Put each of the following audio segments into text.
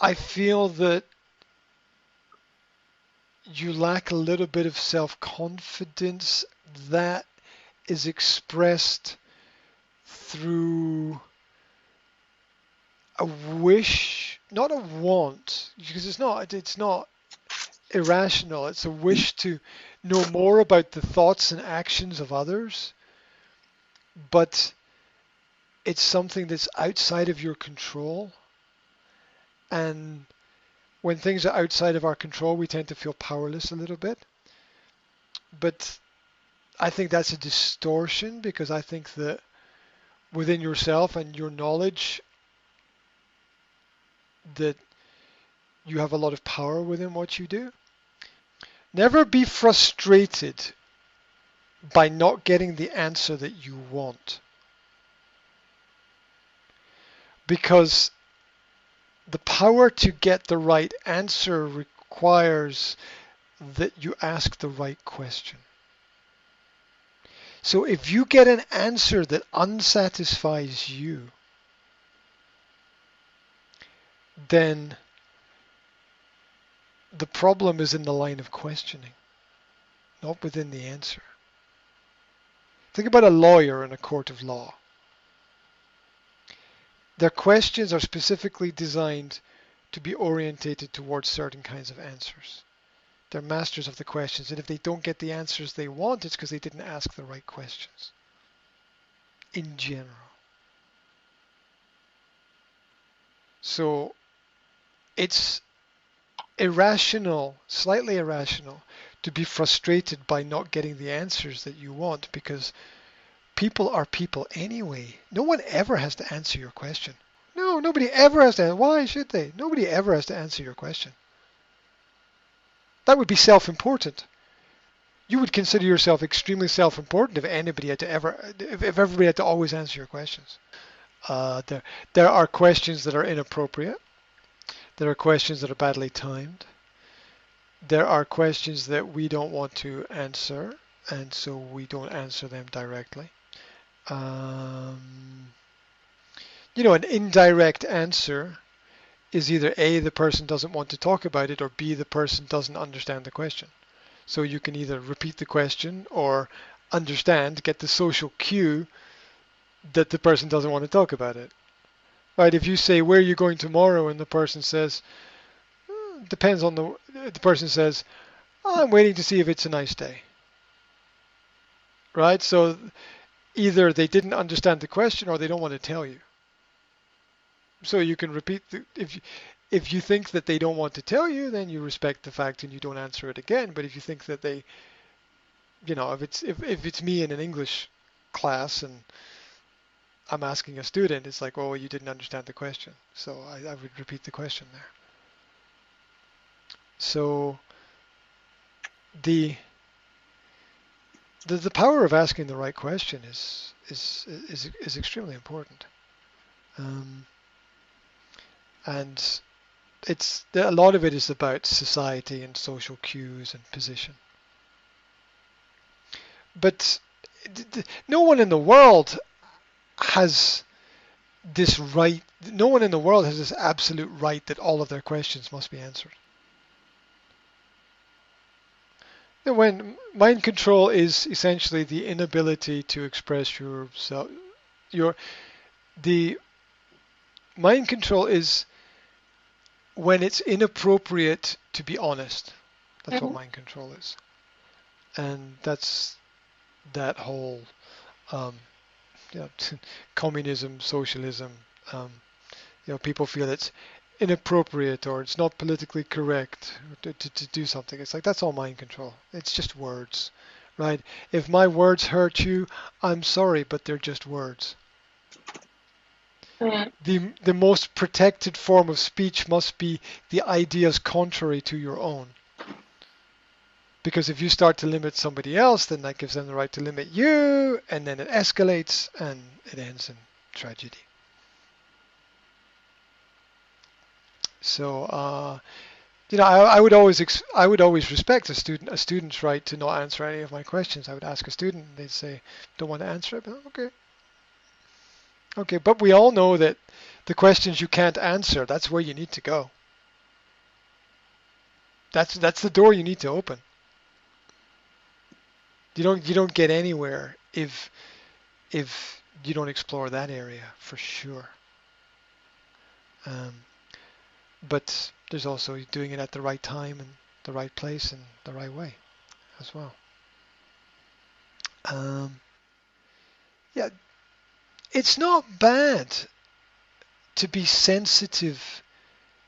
I feel that you lack a little bit of self-confidence that is expressed through a wish, not a want, because it's not irrational. It's a wish to know more about the thoughts and actions of others, but it's something that's outside of your control. And when things are outside of our control, we tend to feel powerless a little bit. But I think that's a distortion because I think that within yourself and your knowledge that you have a lot of power within what you do. Never be frustrated by not getting the answer that you want, because the power to get the right answer requires that you ask the right question. So if you get an answer that unsatisfies you, then the problem is in the line of questioning, not within the answer. Think about a lawyer in a court of law. Their questions are specifically designed to be orientated towards certain kinds of answers. They're masters of the questions, and if they don't get the answers they want, it's because they didn't ask the right questions in general. So it's irrational, slightly irrational, to be frustrated by not getting the answers that you want, because people are people anyway. No one ever has to answer your question. No, nobody ever has to. Why should they? Nobody ever has to answer your question. That would be self-important. You would consider yourself extremely self-important if anybody had to if everybody had to always answer your questions. There are questions that are inappropriate. There are questions that are badly timed. There are questions that we don't want to answer, and so we don't answer them directly. An indirect answer is either A, the person doesn't want to talk about it, or B, the person doesn't understand the question. So you can either repeat the question or understand, get the social cue that the person doesn't want to talk about it. Right? If you say, "Where are you going tomorrow?" and the person says, depends on the person says, "I'm waiting to see if it's a nice day." Right? So either they didn't understand the question or they don't want to tell you. So you can repeat if you think that they don't want to tell you, then you respect the fact and you don't answer it again. But if you think that they, if it's me in an English class and I'm asking a student, it's like, "Oh, you didn't understand the question." So I would repeat the question there. So the power of asking the right question is extremely important. And a lot of it is about society and social cues and position. But no one in the world has this right. No one in the world has this absolute right that all of their questions must be answered. And when mind control is essentially the inability to express yourself, the mind control is when it's inappropriate to be honest. That's what mind control is. And that's that whole communism, socialism. People feel it's inappropriate or it's not politically correct to do something. It's like, that's all mind control. It's just words, right? If my words hurt you, I'm sorry, but they're just words. The most protected form of speech must be the ideas contrary to your own. Because if you start to limit somebody else, then that gives them the right to limit you, and then it escalates and it ends in tragedy. So, I would always respect a student's right to not answer any of my questions. I would ask a student, and they'd say, "Don't want to answer it." But okay, but we all know that the questions you can't answer, that's where you need to go. That's the door you need to open. You don't get anywhere if you don't explore that area for sure. Um, but there's also doing it at the right time and the right place and the right way as well. Um, yeah, it's not bad to be sensitive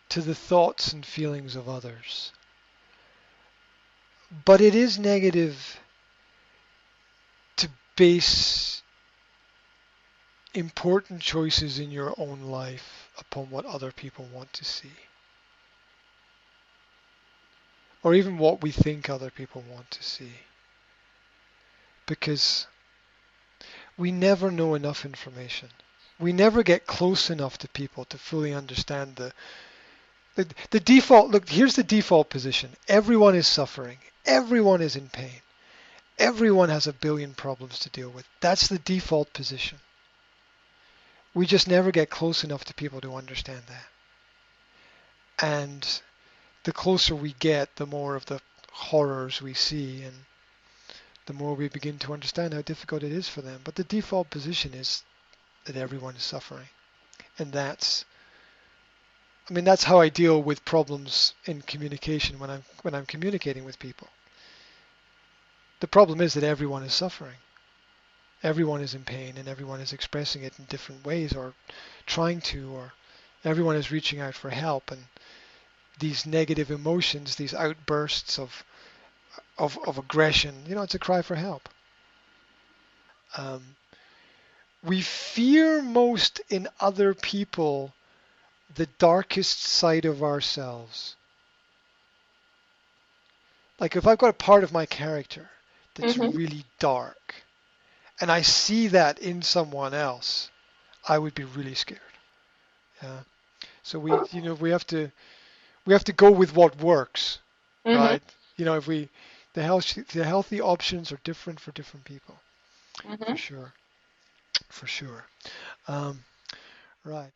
to the thoughts and feelings of others, but it is negative to base important choices in your own life upon what other people want to see, or even what we think other people want to see, because we never know enough information. We never get close enough to people to fully understand the default. Look, here's the default position. Everyone is suffering. Everyone is in pain. Everyone has a billion problems to deal with. That's the default position. We just never get close enough to people to understand that. And the closer we get, the more of the horrors we see, and the more we begin to understand how difficult it is for them. But the default position is that everyone is suffering. And that's how I deal with problems in communication when I'm communicating with people. The problem is that everyone is suffering. Everyone is in pain and everyone is expressing it in different ways or trying to, or everyone is reaching out for help, and these negative emotions, these outbursts of aggression, it's a cry for help. Um, we fear most in other people the darkest side of ourselves. Like if I've got a part of my character that's Mhm. really dark and I see that in someone else, I would be really scared. Yeah. So we have to go with what works, Mhm. right? If we the healthy options are different for different people, for Mhm. sure, for sure. Um, right.